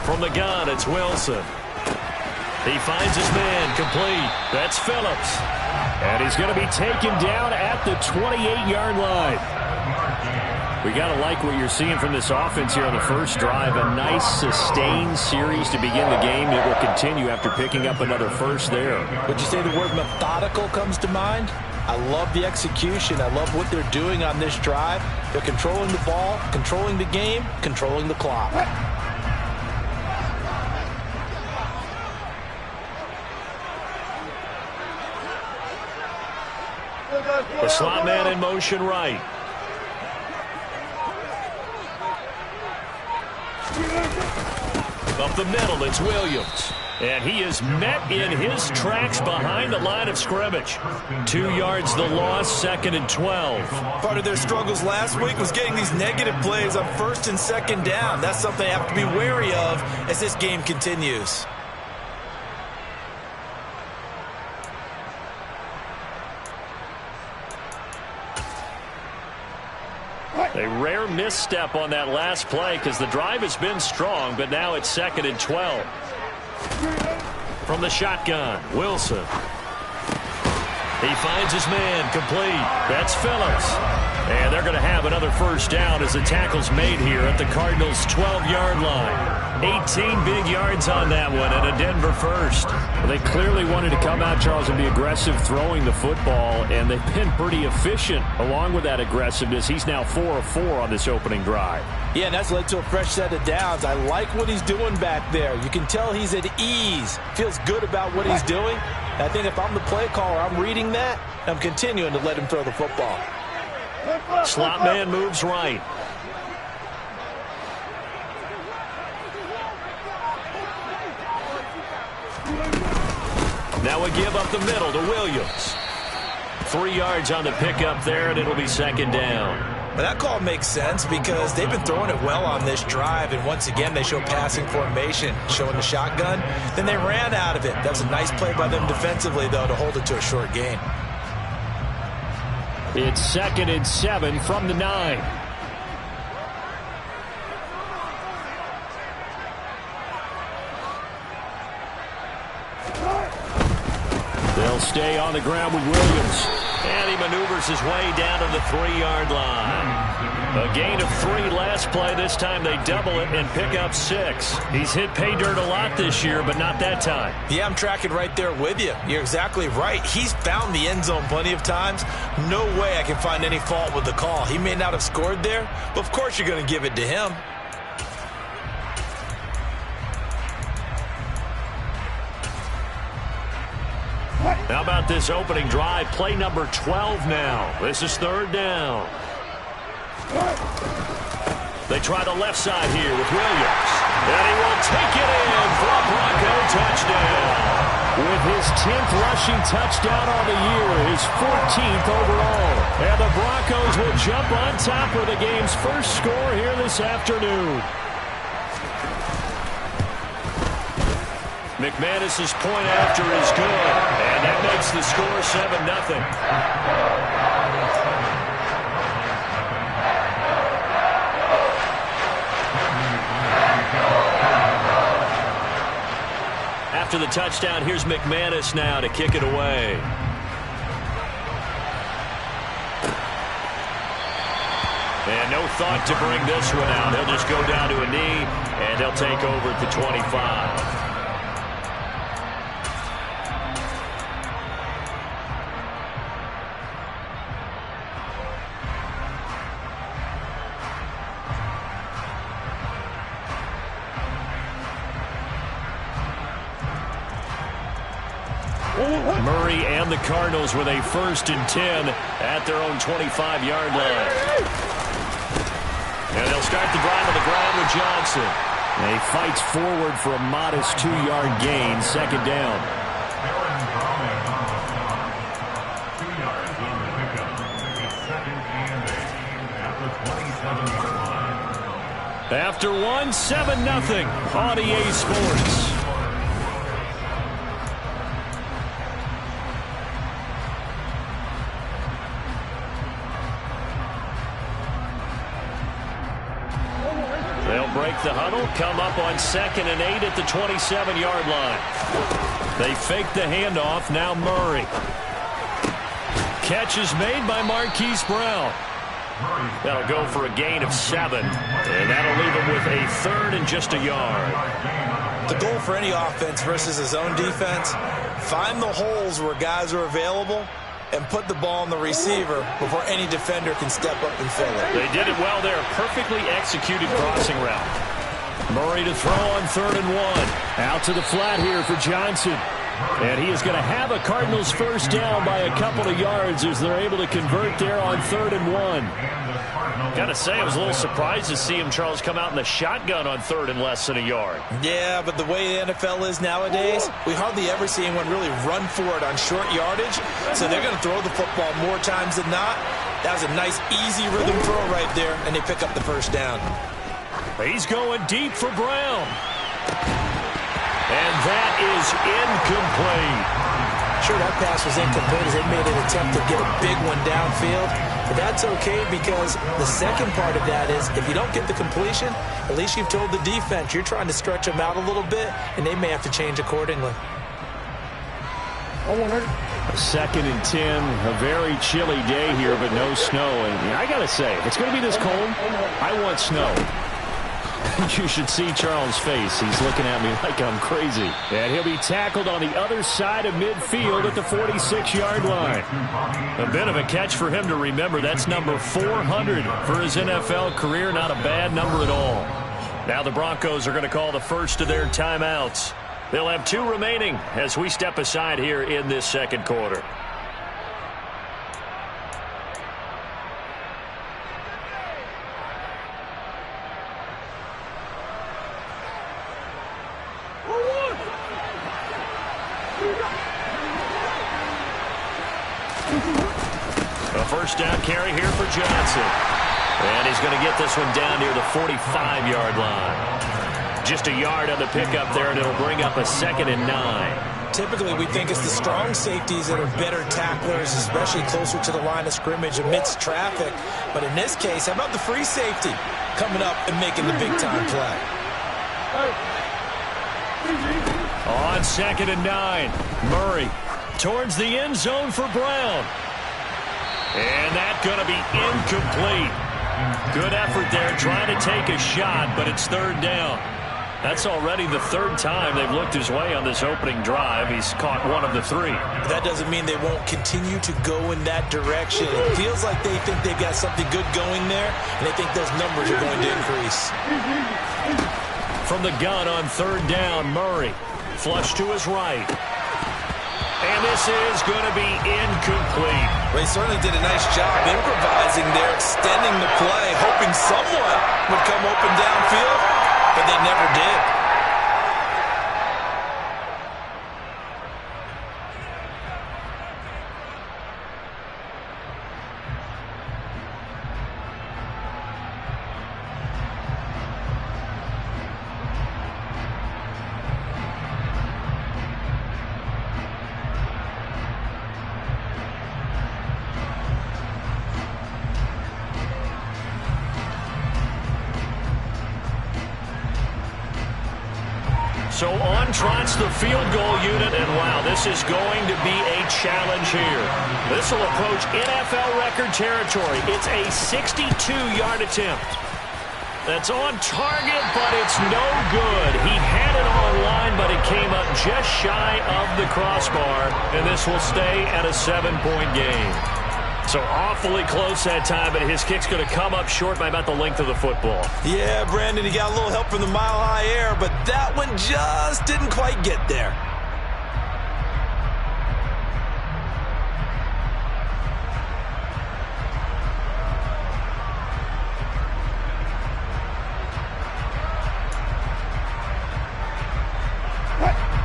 From the gun, it's Wilson. He finds his man complete. That's Phillips. And he's going to be taken down at the 28-yard line. We got to like what you're seeing from this offense here on the first drive. A nice sustained series to begin the game. It will continue after picking up another first there. Would you say the word methodical comes to mind? I love the execution. I love what they're doing on this drive. They're controlling the ball, controlling the game, controlling the clock. The slot man in motion right. Up the middle, it's Williams. And he is met in his tracks behind the line of scrimmage. 2 yards the loss, 2nd and 12. Part of their struggles last week was getting these negative plays on 1st and 2nd down. That's something they have to be wary of as this game continues. A rare misstep on that last play because the drive has been strong, but now it's 2nd and 12. From the shotgun, Wilson. He finds his man complete. That's Phillips. And they're going to have another first down as the tackle's made here at the Cardinals' 12-yard line. 18 big yards on that one and a Denver first. Well, they clearly wanted to come out, Charles, and be aggressive throwing the football, and they've been pretty efficient along with that aggressiveness. He's now 4 of 4 on this opening drive. Yeah, and that's led to a fresh set of downs. I like what he's doing back there. You can tell he's at ease. Feels good about what he's doing. I think if I'm the play caller, I'm reading that, and I'm continuing to let him throw the football. Slot man moves right. Now a give up the middle to Williams. 3 yards on the pickup there, and it'll be 2nd down. But that call makes sense because they've been throwing it well on this drive, and once again they show passing formation, showing the shotgun. Then they ran out of it. That's a nice play by them defensively, though, to hold it to a short gain. It's 2nd and 7 from the 9. They'll stay on the ground with Williams. And he maneuvers his way down to the 3-yard line. A gain of 3 last play. This time they double it and pick up 6. He's hit pay dirt a lot this year, but not that time. Yeah, I'm tracking right there with you. You're exactly right. He's found the end zone plenty of times. No way I can find any fault with the call. He may not have scored there, but of course you're going to give it to him. How about this opening drive? Play number 12 now. This is 3rd down. They try the left side here with Williams. And he will take it in for a Bronco touchdown. With his 10th rushing touchdown on the year, his 14th overall. And the Broncos will jump on top of the game's first score here this afternoon. McManus's point after is good, and that makes the score 7-0. After the touchdown, here's McManus now to kick it away. And no thought to bring this one out. He'll just go down to a knee, and they'll take over at the 25. Murray and the Cardinals with a 1st and 10 at their own 25-yard line. And they'll start the drive on the ground with Johnson. And he fights forward for a modest 2-yard gain, 2nd down. After one, 7-0 on EA Sports. the huddle, come up on 2nd and 8 at the 27-yard line. They fake the handoff. Now Murray. Catch is made by Marquise Brown. That'll go for a gain of 7. And that'll leave him with a 3rd and just a yard. The goal for any offense versus his own defense, find the holes where guys are available and put the ball on the receiver before any defender can step up and fill it. They did it well there. Perfectly executed crossing route. Murray to throw on 3rd and 1. Out to the flat here for Johnson. And he is going to have a Cardinals first down by a couple of yards as they're able to convert there on 3rd and 1. Got to say, I was a little surprised to see him, Charles, come out in the shotgun on 3rd and less than a yard. Yeah, but the way the NFL is nowadays, we hardly ever see anyone really run for it on short yardage. So they're going to throw the football more times than not. That was a nice, easy rhythm throw right there, and they pick up the first down. He's going deep for Brown. And that is incomplete. Sure, that pass was incomplete as they made an attempt to get a big one downfield. But that's okay because the second part of that is if you don't get the completion, at least you've told the defense you're trying to stretch them out a little bit, and they may have to change accordingly. 2nd and 10, a very chilly day here, but no snow. And I got to say, if it's going to be this cold, I want snow. You should see Charles' face. He's looking at me like I'm crazy. And he'll be tackled on the other side of midfield at the 46-yard line. A bit of a catch for him to remember. That's number 400 for his NFL career. Not a bad number at all. Now the Broncos are going to call the first of their timeouts. They'll have 2 remaining as we step aside here in this second quarter. A first down carry here for Johnson. And he's going to get this one down near the 45-yard line. Just a yard on the pickup there, and it'll bring up a 2nd and 9. Typically, we think it's the strong safeties that are better tacklers, especially closer to the line of scrimmage amidst traffic. But in this case, how about the free safety coming up and making the big-time play? On 2nd and 9, Murray towards the end zone for Brown. And that's going to be incomplete. Good effort there trying to take a shot, but it's 3rd down. That's already the 3rd time they've looked his way on this opening drive. He's caught 1 of the 3. That doesn't mean they won't continue to go in that direction. It feels like they think they've got something good going there, and they think those numbers are going to increase. From the gun on 3rd down, Murray. Flush to his right. And this is going to be incomplete. Well, he certainly did a nice job improvising there, extending the play, hoping someone would come open downfield, but they never did. So on trots the field goal unit, and wow, this is going to be a challenge here. This will approach NFL record territory. It's a 62-yard attempt. That's on target, but it's no good. He had it on line, but it came up just shy of the crossbar, and this will stay at a 7-point game. So awfully close that time, but his kick's going to come up short by about the length of the football. Yeah, Brandon, he got a little help from the mile-high air, but that one just didn't quite get there.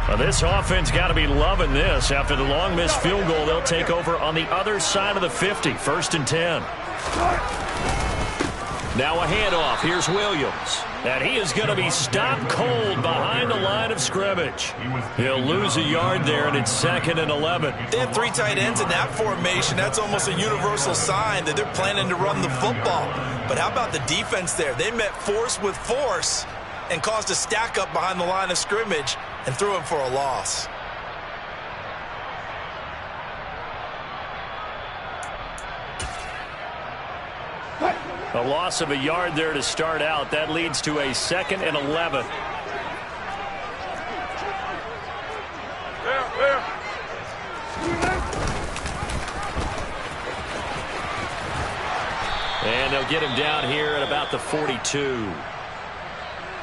Well, this offense got to be loving this. After the long missed field goal, they'll take over on the other side of the 50, 1st and 10. Now a handoff. Here's Williams. And he is going to be stopped cold behind the line of scrimmage. He'll lose a yard there, and it's 2nd and 11. They have 3 tight ends in that formation. That's almost a universal sign that they're planning to run the football. But how about the defense there? They met force with force, and caused a stack up behind the line of scrimmage and threw him for a loss. A loss of a yard there to start out. That leads to a 2nd and 11. And they'll get him down here at about the 42.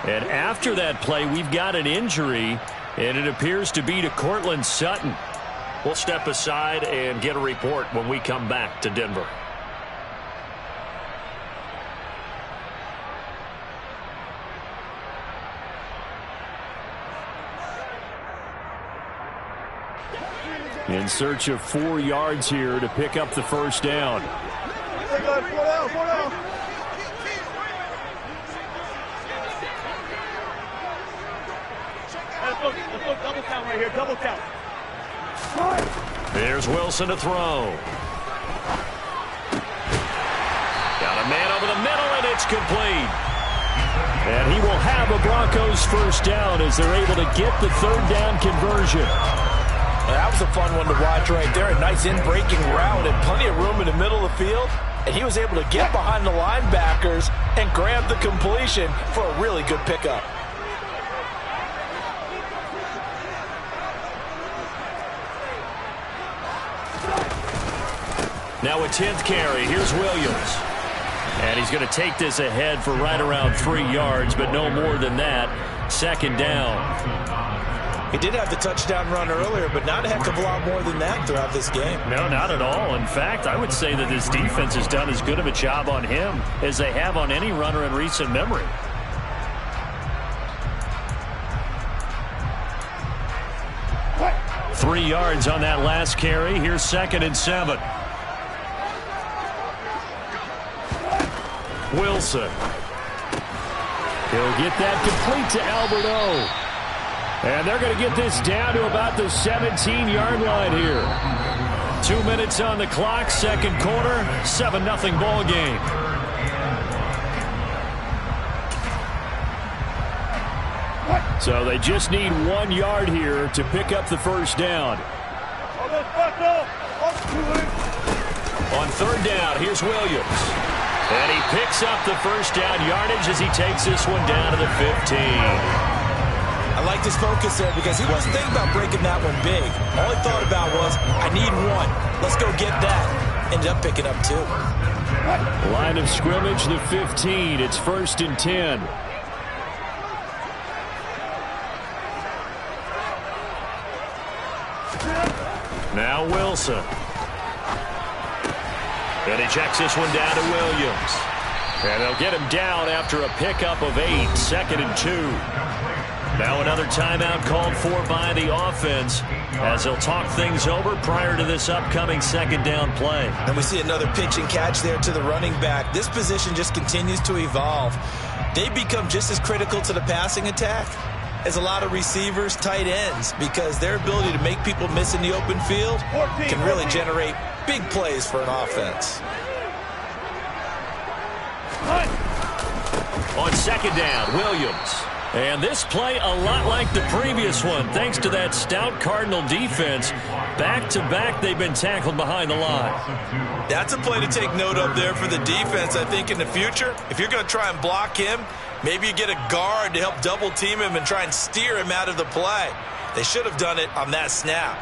And after that play, we've got an injury, and it appears to be to Cortland Sutton. We'll step aside and get a report when we come back to Denver. In search of 4 yards here to pick up the first down. Double count right here, double count. There's Wilson to throw. Got a man over the middle, and it's complete. And he will have a Broncos first down as they're able to get the 3rd down conversion. That was a fun one to watch right there. A nice in-breaking route and plenty of room in the middle of the field. And he was able to get behind the linebackers and grab the completion for a really good pickup. Now a 10th carry. Here's Williams. And he's going to take this ahead for right around 3 yards, but no more than that. 2nd down. He did have the touchdown run earlier, but not a heck of a lot more than that throughout this game. No, not at all. In fact, I would say that this defense has done as good of a job on him as they have on any runner in recent memory. What? 3 yards on that last carry. Here's 2nd and 7. Wilson. He'll get that complete to Albert O. And they're going to get this down to about the 17-yard line here. 2 minutes on the clock, 2nd quarter, 7-0 ball game. So they just need 1 yard here to pick up the first down. On 3rd down, here's Williams. And he picks up the first down yardage as he takes this one down to the 15. I like this focus there because he wasn't thinking about breaking that one big. All he thought about was, I need 1. Let's go get that. Ended up picking up 2. Line of scrimmage, the 15. It's 1st and 10. Now Wilson. And he checks this one down to Williams. And they'll get him down after a pickup of 8. 2nd and 2. Now another timeout called for by the offense as they'll talk things over prior to this upcoming 2nd down play. And we see another pitch and catch there to the running back. This position just continues to evolve. They become just as critical to the passing attack as a lot of receivers, tight ends, because their ability to make people miss in the open field can really generate big plays for an offense. On 2nd down, Williams. And this play a lot like the previous one, thanks to that stout Cardinal defense. Back-to-back, they've been tackled behind the line. That's a play to take note of there for the defense, I think, in the future. If you're going to try and block him, maybe you get a guard to help double-team him and try and steer him out of the play. They should have done it on that snap.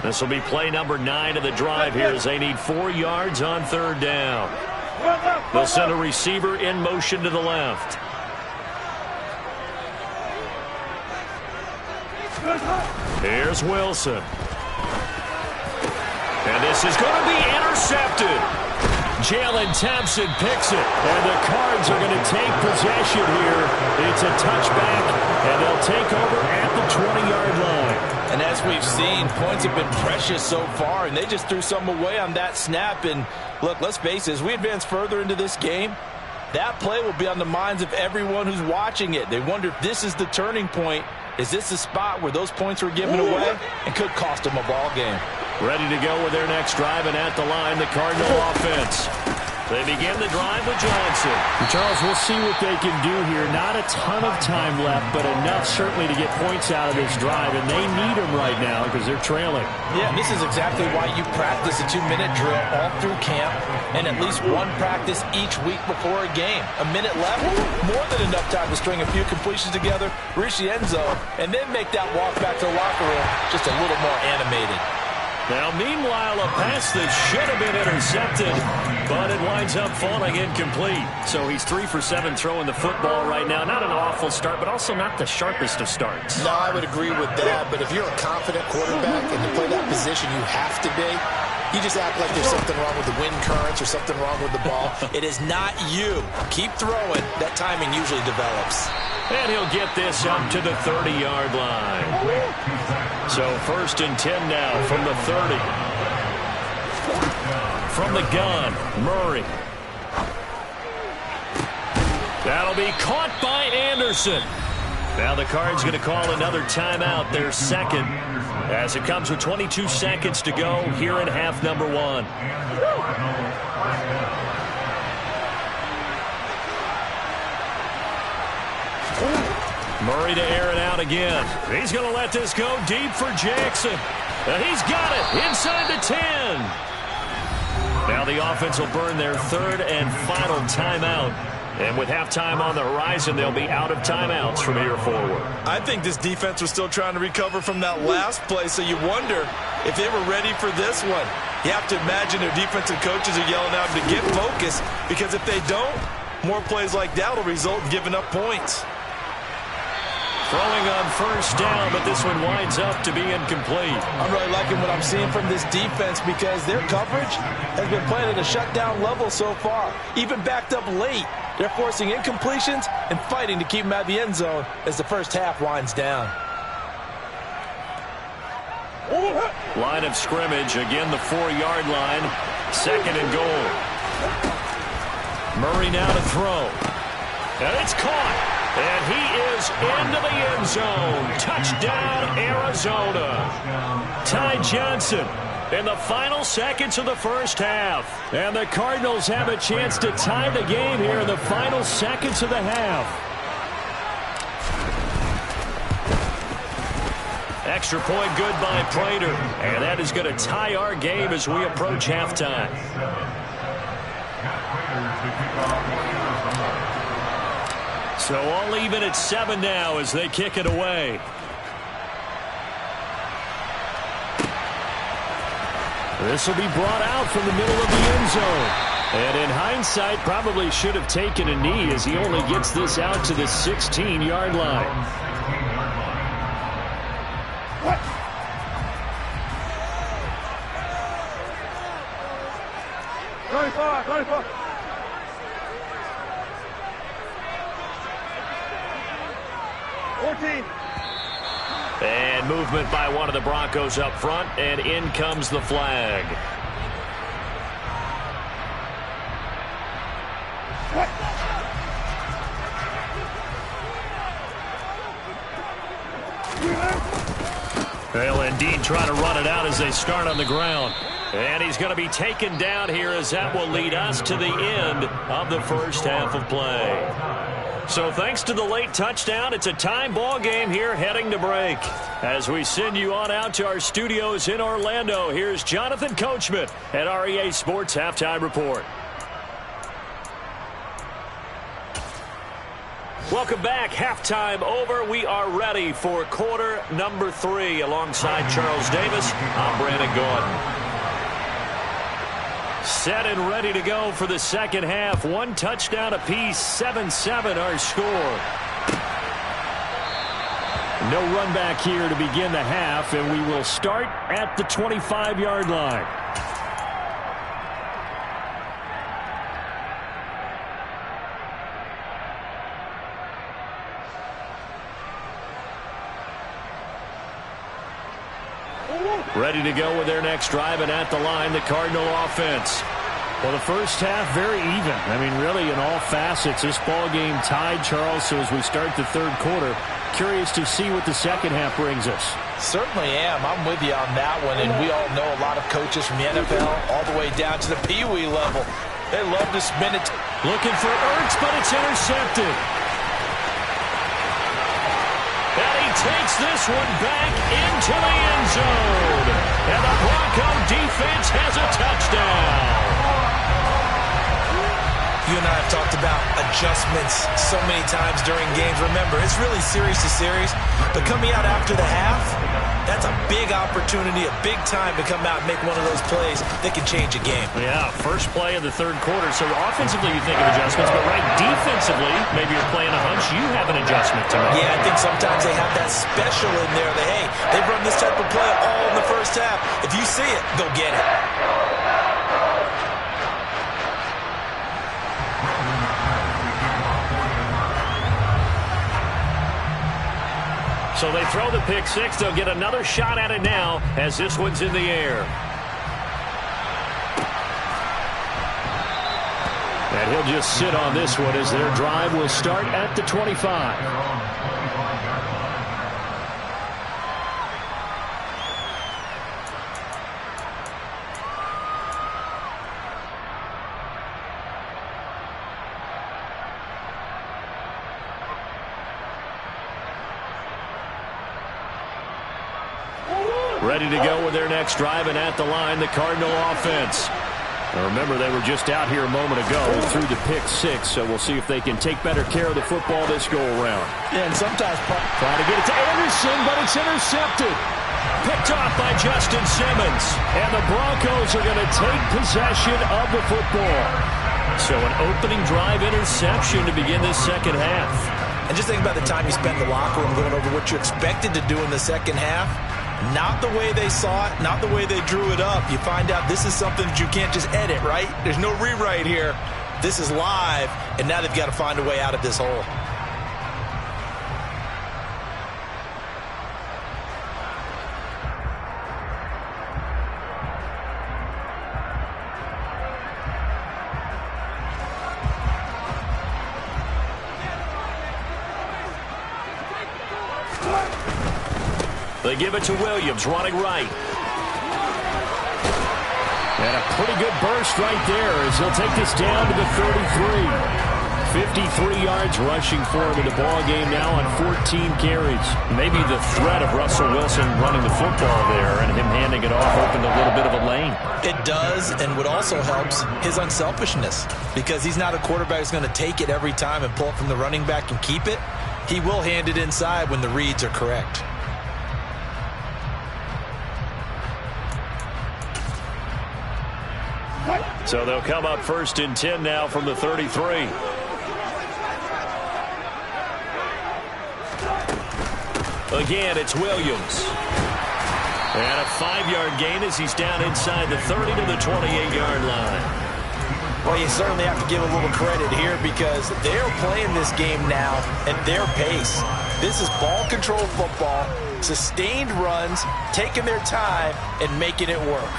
This will be play number 9 of the drive here as they need 4 yards on 3rd down. They'll send a receiver in motion to the left. Here's Wilson. And this is going to be intercepted. Jalen Thompson picks it. And the Cards are going to take possession here. It's a touchback, and they'll take over at the 20-yard line. And as we've seen, points have been precious so far, and they just threw some away on that snap. And look, let's face it, as we advance further into this game, that play will be on the minds of everyone who's watching it. They wonder if this is the turning point Is this the spot where those points were given away and could cost them a ball game? Ready to go with their next drive, and at the line, the Cardinal offense. They begin the drive with Johnson. And Charles, we'll see what they can do here. Not a ton of time left, but enough certainly to get points out of this drive, and they need them right now because they're trailing. Yeah, and this is exactly why you practice a 2-minute drill all through camp and at least one practice each week before a game. A minute left, more than enough time to string a few completions together, reach the end zone, and then make that walk back to the locker room just a little more animated. Now, meanwhile, a pass that should have been intercepted, but it winds up falling incomplete. So he's 3 for 7 throwing the football right now. Not an awful start, but also not the sharpest of starts. No, I would agree with that. But if you're a confident quarterback and to play that position, you have to be. You just act like there's something wrong with the wind currents or something wrong with the ball. It is not you. Keep throwing. That timing usually develops. And he'll get this up to the 30-yard line. So 1st and 10 now from the 30. From the gun, Murray. That'll be caught by Anderson. Now the Cards going to call another timeout, their second, as it comes with 22 seconds to go here in half number 1. Murray to air it out again. He's going to let this go deep for Jackson. And he's got it inside the 10. Now the offense will burn their 3rd and final timeout. And with halftime on the horizon, they'll be out of timeouts from here forward. I think this defense was still trying to recover from that last play, so you wonder if they were ready for this one. You have to imagine their defensive coaches are yelling at them to get focused, because if they don't, more plays like that will result in giving up points. Throwing on 1st down, but this one winds up to be incomplete. I'm really liking what I'm seeing from this defense because their coverage has been playing at a shutdown level so far. Even backed up late, they're forcing incompletions and fighting to keep them out of the end zone as the first half winds down. Line of scrimmage, again the 4-yard line. 2nd and goal. Murray now to throw. And it's caught. And he is into the end zone. Touchdown, Arizona. Ty Johnson in the final seconds of the first half. And the Cardinals have a chance to tie the game here in the final seconds of the half. Extra point good by Prater. And that is going to tie our game as we approach halftime. So all even at 7 now as they kick it away. This will be brought out from the middle of the end zone. And in hindsight, probably should have taken a knee as he only gets this out to the 16-yard line. And movement by one of the Broncos up front, and in comes the flag. They'll indeed try to run it out as they start on the ground. And he's going to be taken down here as that will lead us to the end of the first half of play. So thanks to the late touchdown, it's a tie ball game here heading to break. As we send you on out to our studios in Orlando, here's Jonathan Coachman at REA Sports Halftime Report. Welcome back. Halftime over. We are ready for quarter number 3. Alongside Charles Davis, I'm Brandon Gordon. Set and ready to go for the second half. 1 touchdown apiece, 7-7 our score. No run back here to begin the half, and we will start at the 25-yard line. Ready to go with their next drive, and at the line, the Cardinal offense. Well, the first half, very even. I mean, really, in all facets, this ball game tied, Charles. So as we start the third quarter, curious to see what the second half brings us. Certainly am. I'm with you on that one, and we all know a lot of coaches from the NFL all the way down to the Pee-wee level. They love to spin it. Looking for Ertz, but it's intercepted. And he takes this one back into the end zone. And the Bronco defense has a touchdown. You and I have talked about adjustments so many times during games. Remember, it's really series to series. But coming out after the half, that's a big opportunity, a big time to come out and make one of those plays that can change a game. Yeah, first play of the third quarter. So offensively you think of adjustments, but right defensively, maybe you're playing a hunch. You have an adjustment to make. Yeah, I think sometimes they have that special in there that, hey, they've run this type of play all in the first half. If you see it, go get it. So they throw the pick six. They'll get another shot at it now as this one's in the air. And he'll just sit on this one as their drive will start at the 25. Ready to go with their next drive, and at the line, the Cardinal offense. Now remember, they were just out here a moment ago through the pick six, so we'll see if they can take better care of the football this go-around. Yeah, and sometimes trying to get it to Anderson, but it's intercepted. Picked off by Justin Simmons. And the Broncos are going to take possession of the football. So an opening drive interception to begin this second half. And just think about the time you spent in the locker room going over what you expected to do in the second half. Not the way they saw it, not the way they drew it up. You find out this is something that you can't just edit, right? There's no rewrite here. This is live, and now they've got to find a way out of this hole. They give it to Williams, running right. And a pretty good burst right there as he'll take this down to the 33. 53 yards rushing for him in the ball game now on 14 carries. Maybe the threat of Russell Wilson running the football there and him handing it off opened a little bit of a lane. It does, and what also helps, his unselfishness. Because he's not a quarterback who's going to take it every time and pull it from the running back and keep it. He will hand it inside when the reads are correct. So they'll come up first and 10 now from the 33. Again, it's Williams. And a 5-yard gain as he's down inside the 30 to the 28-yard line. Well, you certainly have to give a little credit here because they're playing this game now at their pace. This is ball control football, sustained runs, taking their time, and making it work.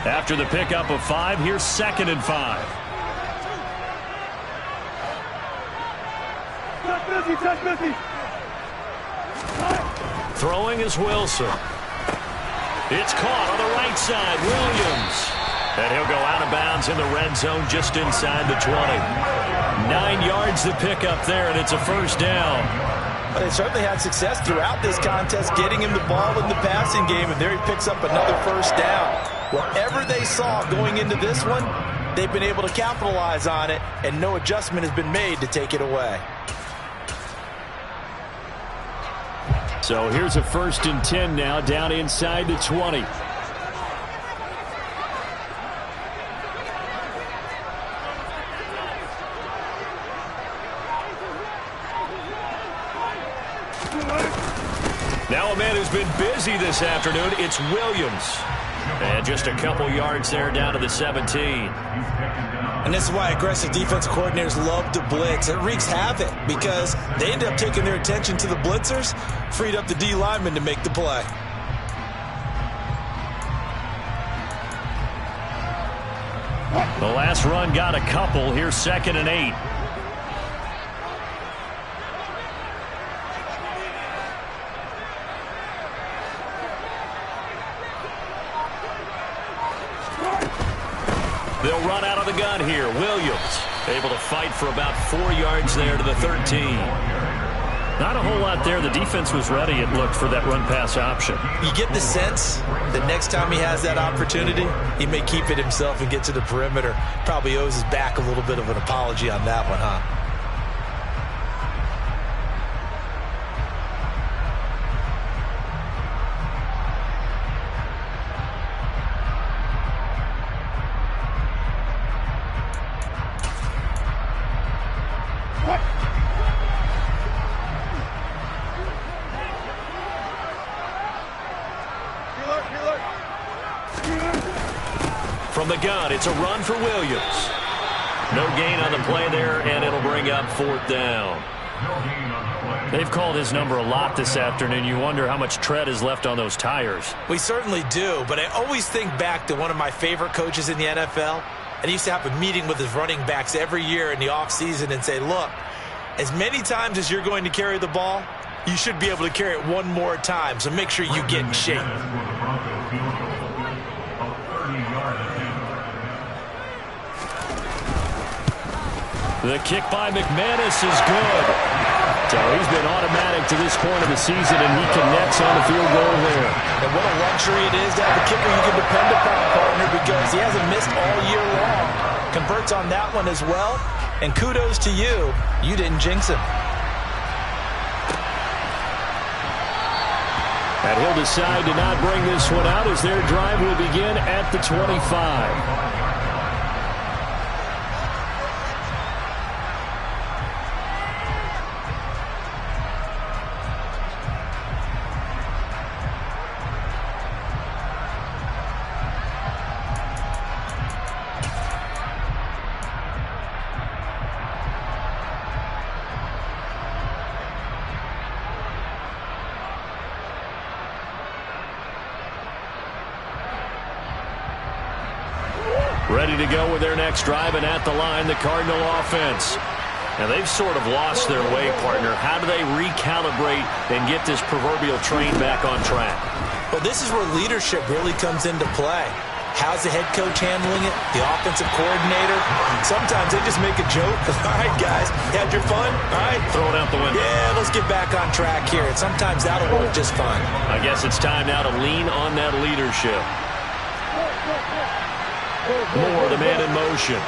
After the pickup of 5, here's 2nd and 5. Throwing is Wilson. It's caught on the right side. Williams. And he'll go out of bounds in the red zone just inside the 20. 9 yards to pick up there, and it's a first down. But they certainly had success throughout this contest, getting him the ball in the passing game, and there he picks up another first down. Whatever they saw going into this one, they've been able to capitalize on it, and no adjustment has been made to take it away. So here's a 1st and 10 now, down inside the 20. Now a man who's been busy this afternoon, it's Williams. And just a couple yards there down to the 17. And this is why aggressive defensive coordinators love to blitz. It wreaks havoc because they end up taking their attention to the blitzers, freed up the D lineman to make the play. The last run got a couple. Here's 2nd and 8. They'll run out of the gun here. Williams able to fight for about 4 yards there to the 13. Not a whole lot there. The defense was ready, it looked, for that run-pass option. You get the sense that next time he has that opportunity, he may keep it himself and get to the perimeter. Probably owes his back a little bit of an apology on that one, huh? From the gun, it's a run for Williams. No gain on the play there, and it'll bring up 4th down. They've called his number a lot this afternoon. You wonder how much tread is left on those tires. We certainly do, but I always think back to one of my favorite coaches in the NFL. And he used to have a meeting with his running backs every year in the offseason and say, look, as many times as you're going to carry the ball, you should be able to carry it one more time, so make sure you get in shape. The kick by McManus is good. So he's been automatic to this point of the season, and he connects on the field goal there. And what a luxury it is to have a kicker you can depend upon, partner, because he hasn't missed all year long. Converts on that one as well. And kudos to you. You didn't jinx him. And he'll decide to not bring this one out as their drive will begin at the 25. Ready to go with their next drive, and at the line, the Cardinal offense. Now, they've sort of lost their way, partner. How do they recalibrate and get this proverbial train back on track? Well, this is where leadership really comes into play. How's the head coach handling it? The offensive coordinator? Sometimes they just make a joke. All right, guys, you had your fun? All right. Throw it out the window. Yeah, let's get back on track here. And sometimes that'll work just fine. I guess it's time now to lean on that leadership. More the man in motion.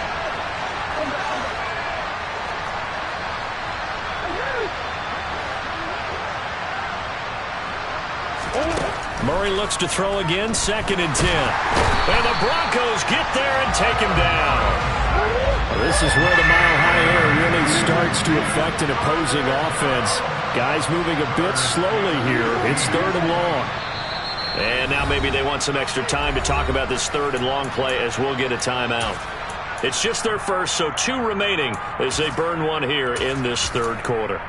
Murray looks to throw again, 2nd and 10. And the Broncos get there and take him down. Well, this is where the mile-high air really starts to affect an opposing offense. Guys moving a bit slowly here. It's 3rd and long. And now maybe they want some extra time to talk about this 3rd and long play as we'll get a timeout. It's just their first, so 2 remaining as they burn one here in this 3rd quarter.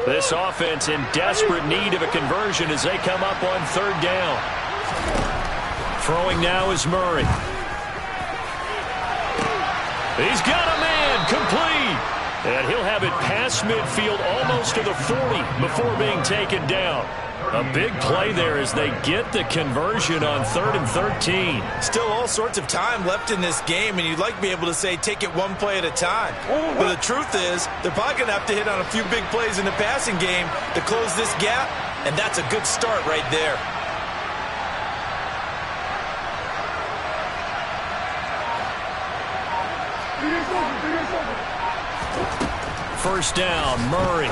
This offense in desperate need of a conversion as they come up on 3rd down. Throwing now is Murray. He's got a man, complete. And he'll have it past midfield almost to the 40 before being taken down. A big play there as they get the conversion on 3rd and 13. Still all sorts of time left in this game, and you'd like to be able to say take it one play at a time. But the truth is, they're probably going to have to hit on a few big plays in the passing game to close this gap, and that's a good start right there. First down, Murray.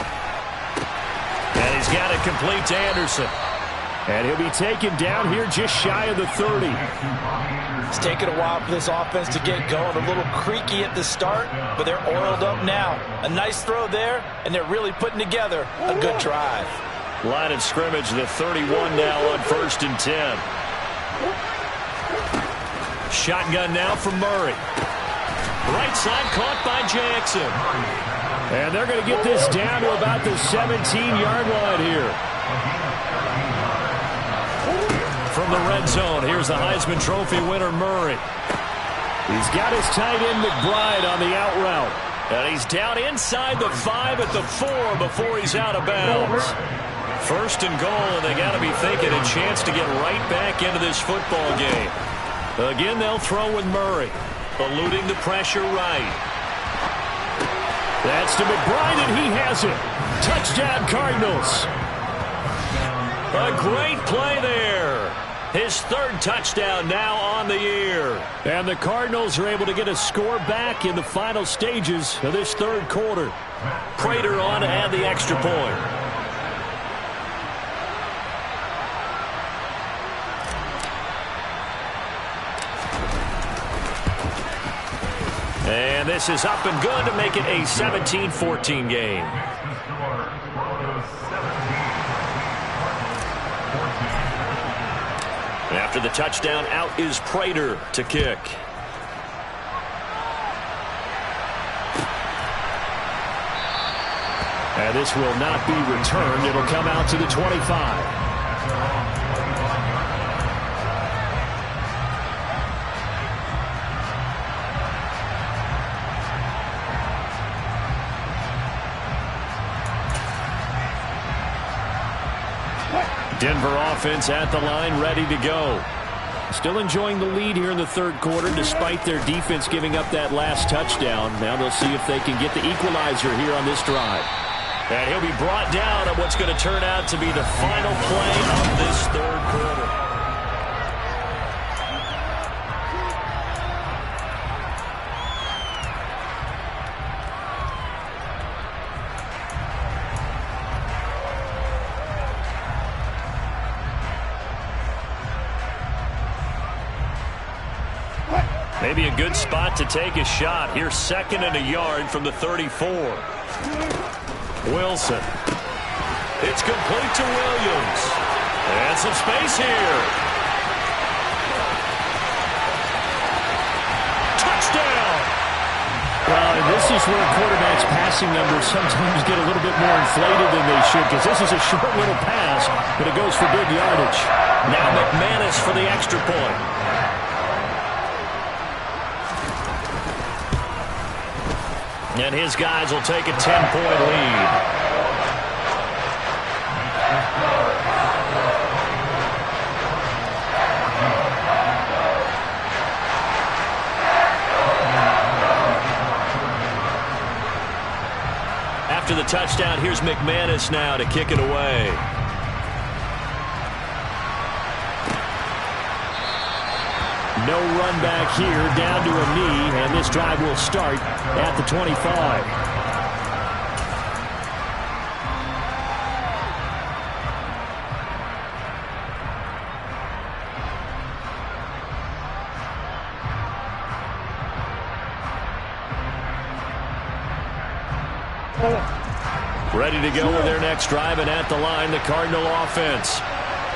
And he's got it complete to Anderson. And he'll be taken down here just shy of the 30. It's taken a while for this offense to get going. A little creaky at the start, but they're oiled up now. A nice throw there, and they're really putting together a good drive. Line of scrimmage, the 31 now on 1st and 10. Shotgun now from Murray. Right side caught by Jackson. And they're going to get this down to about the 17-yard line here. the red zone. Here's the Heisman Trophy winner, Murray. He's got his tight end McBride on the out route. And he's down inside the 5 at the 4 before he's out of bounds. First and goal, and they got to be thinking a chance to get right back into this football game. Again, they'll throw with Murray, eluding the pressure right. That's to McBride, and he has it. Touchdown, Cardinals. A great play there. His third touchdown now on the year. And the Cardinals are able to get a score back in the final stages of this third quarter. Prater on to add the extra point. And this is up and good to make it a 17-14 game. After the touchdown, out is Prater to kick. And this will not be returned. It'll come out to the 25. Denver offense at the line, ready to go. Still enjoying the lead here in the third quarter despite their defense giving up that last touchdown. Now they'll see if they can get the equalizer here on this drive. And he'll be brought down on what's going to turn out to be the final play of this third quarter. Maybe a good spot to take a shot. Here's 2nd and a yard from the 34. Wilson. It's complete to Williams. And some space here. Touchdown! Well, and this is where quarterbacks' passing numbers sometimes get a little bit more inflated than they should, because this is a short little pass, but it goes for big yardage. Now McManus for the extra point. And his guys will take a 10-point lead. After the touchdown, here's McManus now to kick it away. No run back here, down to a knee, and this drive will start at the 25. Ready to go with their next drive, and at the line, the Cardinal offense.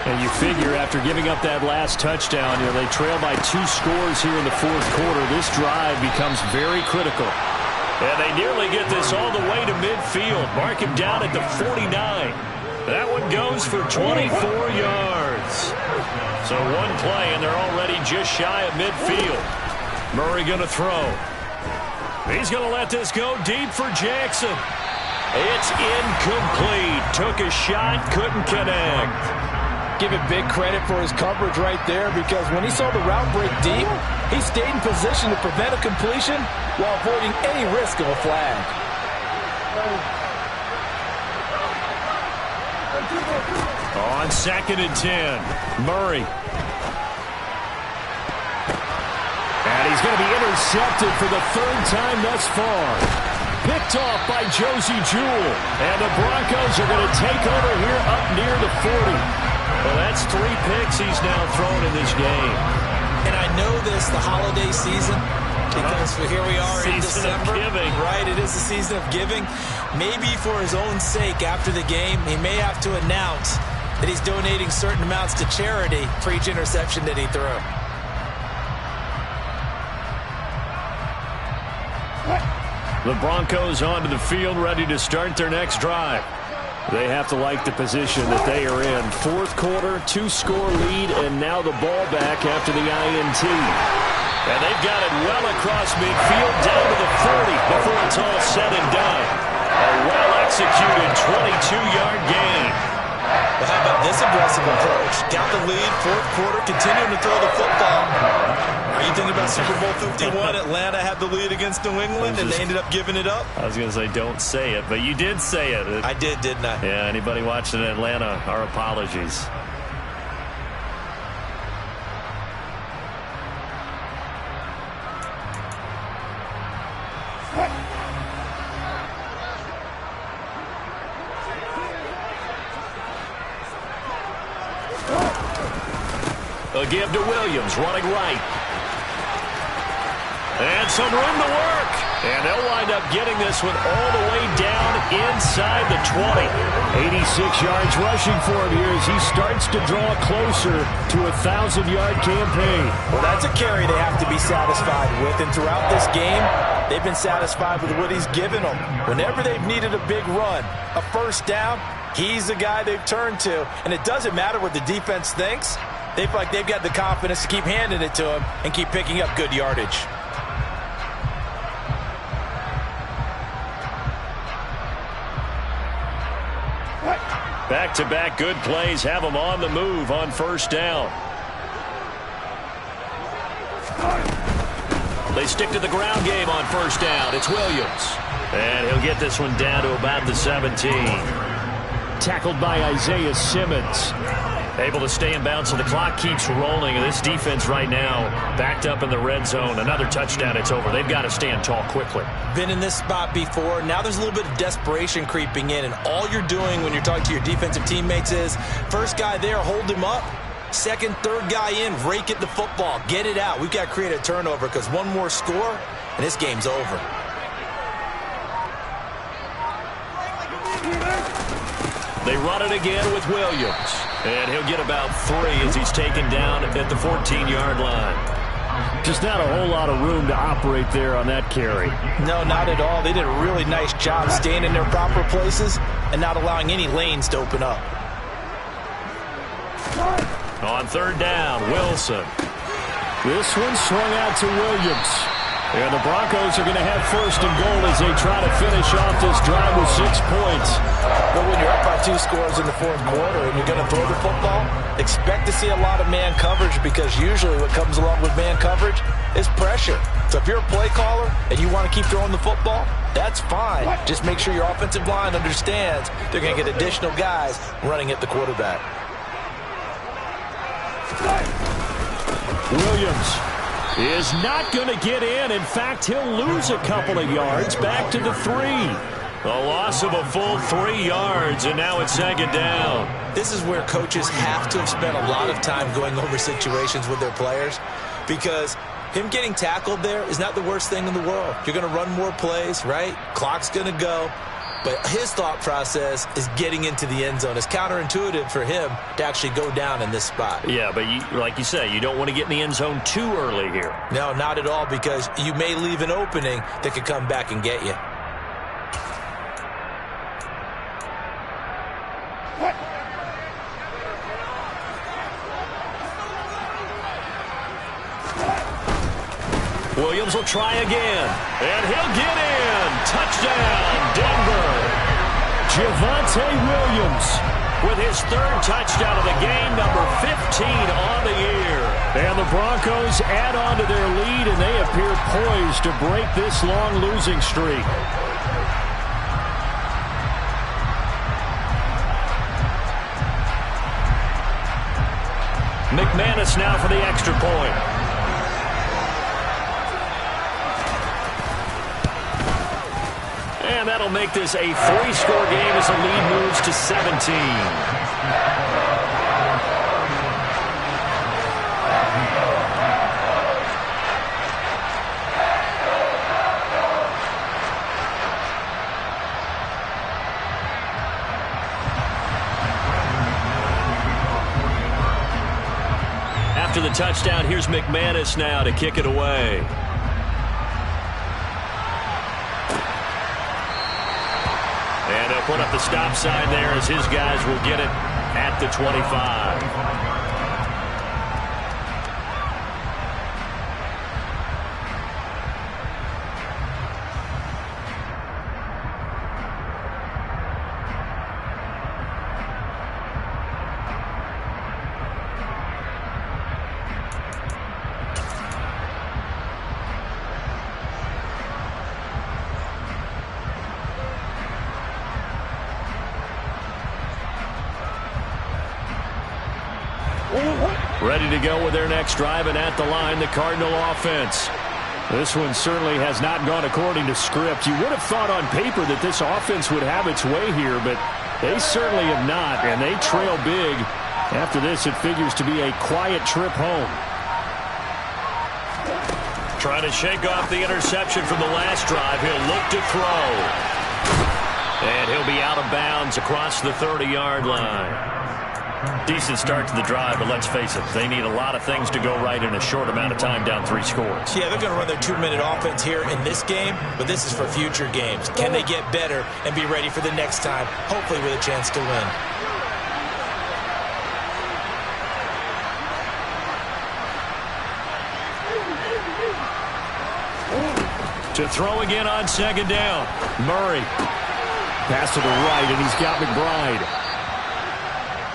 And you figure after giving up that last touchdown, they trail by 2 scores here in the fourth quarter. This drive becomes very critical. And they nearly get this all the way to midfield. Mark him down at the 49. That one goes for 24 yards. So one play, and they're already just shy of midfield. Murray going to throw. He's going to let this go deep for Jackson. It's incomplete. Took a shot, couldn't connect. Give him big credit for his coverage right there, because when he saw the route break deep, he stayed in position to prevent a completion while avoiding any risk of a flag. On 2nd and 10, Murray. And he's going to be intercepted for the 3rd time thus far. Picked off by Josie Jewell. And the Broncos are going to take over here up near the 40. Well, that's 3 picks he's now thrown in this game. And I know this, the holiday season, because here we are in December. Season of giving. Right, it is the season of giving. Maybe for his own sake after the game, he may have to announce that he's donating certain amounts to charity for each interception that he threw. The Broncos onto the field, ready to start their next drive. They have to like the position that they are in. Fourth quarter, 2-score lead, and now the ball back after the INT. And they've got it well across midfield down to the 40 before it's all said and done. A well-executed 22-yard gain. But how about this aggressive approach? Got the lead, fourth quarter, continuing to throw the football. Are you thinking about Super Bowl 51? Atlanta had the lead against New England, and they ended up giving it up? I was going to say, don't say it, but you did say it. I did, didn't I? Yeah, anybody watching Atlanta, our apologies. A give to Williams, running right. And some room to work. And they'll wind up getting this one all the way down inside the 20. 86 yards rushing for him here as he starts to draw closer to a 1,000-yard campaign. Well, that's a carry they have to be satisfied with. And throughout this game, they've been satisfied with what he's given them. Whenever they've needed a big run, a first down, he's the guy they've turned to. And it doesn't matter what the defense thinks. They feel like they've got the confidence to keep handing it to him and keep picking up good yardage. Back-to-back good plays have them on the move on first down. They stick to the ground game on first down. It's Williams. And he'll get this one down to about the 17. Tackled by Isaiah Simmons. Able to stay in bounds, so the clock keeps rolling. And this defense right now backed up in the red zone. Another touchdown, it's over. They've got to stand tall quickly. Been in this spot before. Now there's a little bit of desperation creeping in. And all you're doing when you're talking to your defensive teammates is, first guy there, hold him up. Second, third guy in, rake at the football. Get it out. We've got to create a turnover because one more score, and this game's over. They run it again with Williams. And he'll get about 3 as he's taken down at the 14-yard line. Just not a whole lot of room to operate there on that carry. No, not at all. They did a really nice job staying in their proper places and not allowing any lanes to open up. On third down, Wilson. This one swung out to Williams. And the Broncos are going to have first and goal as they try to finish off this drive with 6 points. But when you're up by 2 scores in the fourth quarter and you're going to throw the football, expect to see a lot of man coverage because usually what comes along with man coverage is pressure. So if you're a play caller and you want to keep throwing the football, that's fine. Just make sure your offensive line understands they're going to get additional guys running at the quarterback. Williams is not going to get in. In fact, he'll lose a couple of yards back to the 3. A loss of a full 3 yards, and now it's second down. This is where coaches have to have spent a lot of time going over situations with their players because him getting tackled there is not the worst thing in the world. You're going to run more plays, right? Clock's going to go. But his thought process is getting into the end zone. It's counterintuitive for him to actually go down in this spot. Yeah, but like you say, you don't want to get in the end zone too early here. No, not at all, because you may leave an opening that could come back and get you. Williams will try again, and he'll get in. Touchdown, Denver. Javonte Williams with his 3rd touchdown of the game, number 15 on the year. And the Broncos add on to their lead, and they appear poised to break this long losing streak. McManus now for the extra point. And that'll make this a 3-score game as the lead moves to 17. After the touchdown, here's McManus now to kick it away. And And they'll put up the stop sign there as his guys will get it at the 25. Ready to go with their next drive, and at the line, the Cardinal offense. This one certainly has not gone according to script. You would have thought on paper that this offense would have its way here, but they certainly have not, and they trail big. After this, it figures to be a quiet trip home. Trying to shake off the interception from the last drive. He'll look to throw. And he'll be out of bounds across the 30-yard line. Decent start to the drive, but let's face it, they need a lot of things to go right in a short amount of time, down 3 scores. Yeah, they're going to run their 2-minute offense here in this game, but this is for future games. Can they get better and be ready for the next time, hopefully with a chance to win? To throw again on second down. Murray. Pass to the right, and he's got McBride.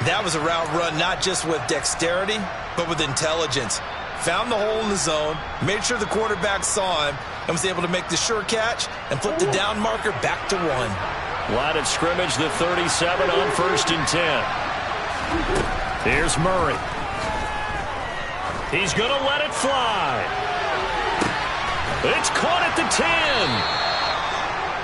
That was a route run not just with dexterity, but with intelligence. Found the hole in the zone, made sure the quarterback saw him, and was able to make the sure catch and flip the down marker back to 1. Line of scrimmage, the 37 on 1st and 10. Here's Murray. He's going to let it fly. It's caught at the 10.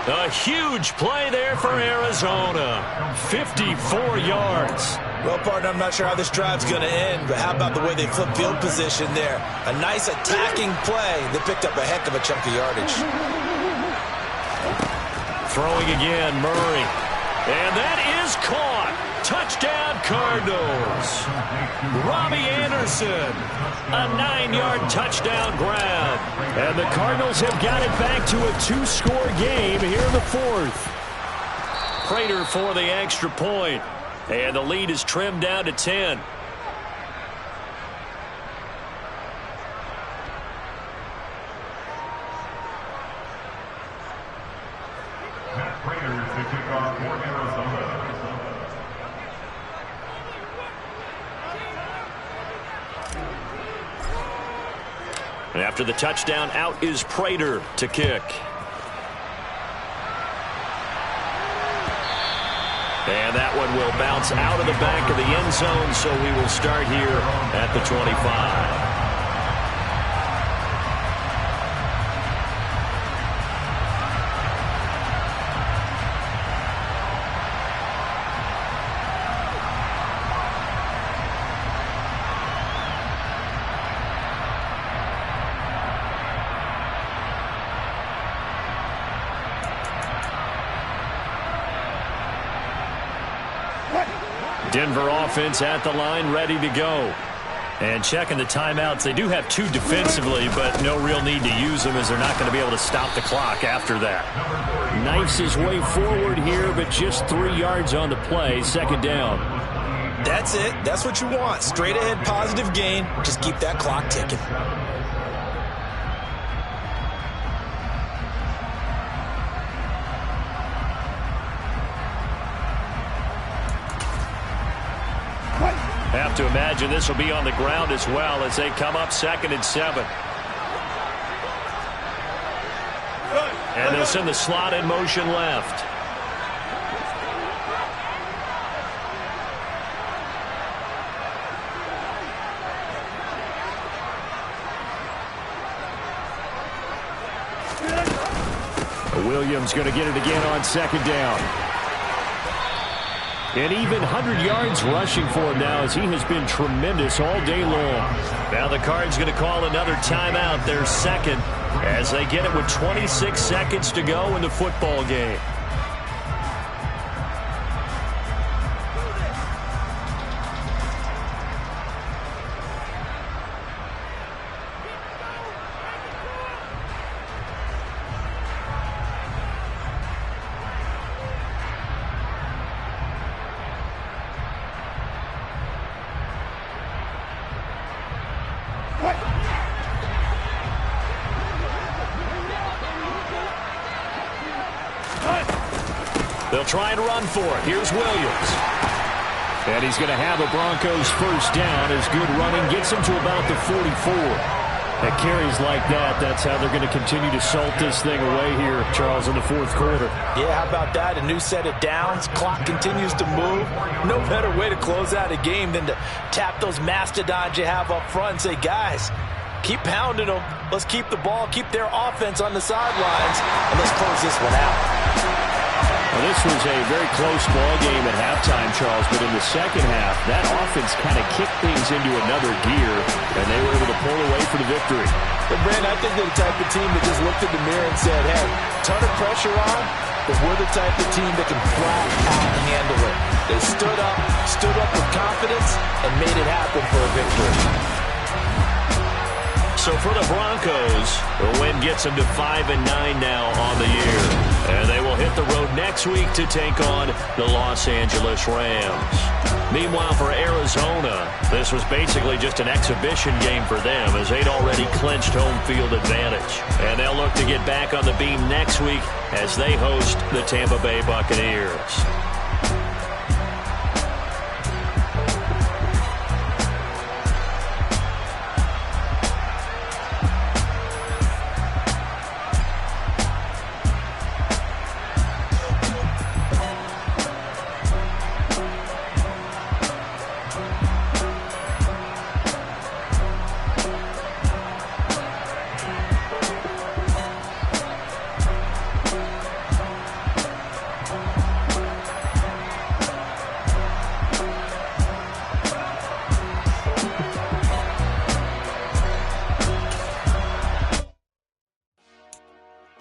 A huge play there for Arizona. 54 yards. Well, partner, I'm not sure how this drive's going to end, but how about the way they flip field position there? A nice attacking play that picked up a heck of a chunk of yardage. Throwing again, Murray. And that is caught. Touchdown, Cardinals. Robbie Anderson. A 9-yard touchdown grab. And the Cardinals have got it back to a 2-score game here in the 4th. Prater for the extra point. And the lead is trimmed down to 10. And after the touchdown, out is Prater to kick. And that one will bounce out of the back of the end zone, so we will start here at the 25. Denver offense at the line, ready to go. And checking the timeouts. They do have 2 defensively, but no real need to use them as they're not going to be able to stop the clock after that. Knifes his way forward here, but just 3 yards on the play. 2nd down. That's it. That's what you want. Straight ahead positive gain. Just keep that clock ticking. Have to imagine this will be on the ground as well as they come up 2nd and 7. And they'll send the slot in motion left. Williams going to get it again on 2nd down. And even 100 yards rushing for him now as he has been tremendous all day long. Now the Cards going to call another timeout, their 2nd, as they get it with 26 seconds to go in the football game. They'll try and run for it. Here's Williams. And he's going to have a Broncos first down as good running gets him to about the 44. At carries like that, that's how they're going to continue to salt this thing away here, Charles, in the fourth quarter. Yeah, how about that? A new set of downs. Clock continues to move. No better way to close out a game than to tap those mastodons you have up front and say, guys, keep pounding them. Let's keep the ball, keep their offense on the sidelines, and let's close this one out. Well, this was a very close ball game at halftime, Charles, but in the second half, that offense kind of kicked things into another gear, and they were able to pull away for the victory. But, Brandon, I think they're the type of team that just looked in the mirror and said, hey, ton of pressure on, but we're the type of team that can flat out handle it. They stood up with confidence, and made it happen for a victory. So for the Broncos, the win gets them to 5-9 now on the year. And they will hit the road next week to take on the Los Angeles Rams. Meanwhile, for Arizona, this was basically just an exhibition game for them as they'd already clinched home field advantage. And they'll look to get back on the beam next week as they host the Tampa Bay Buccaneers.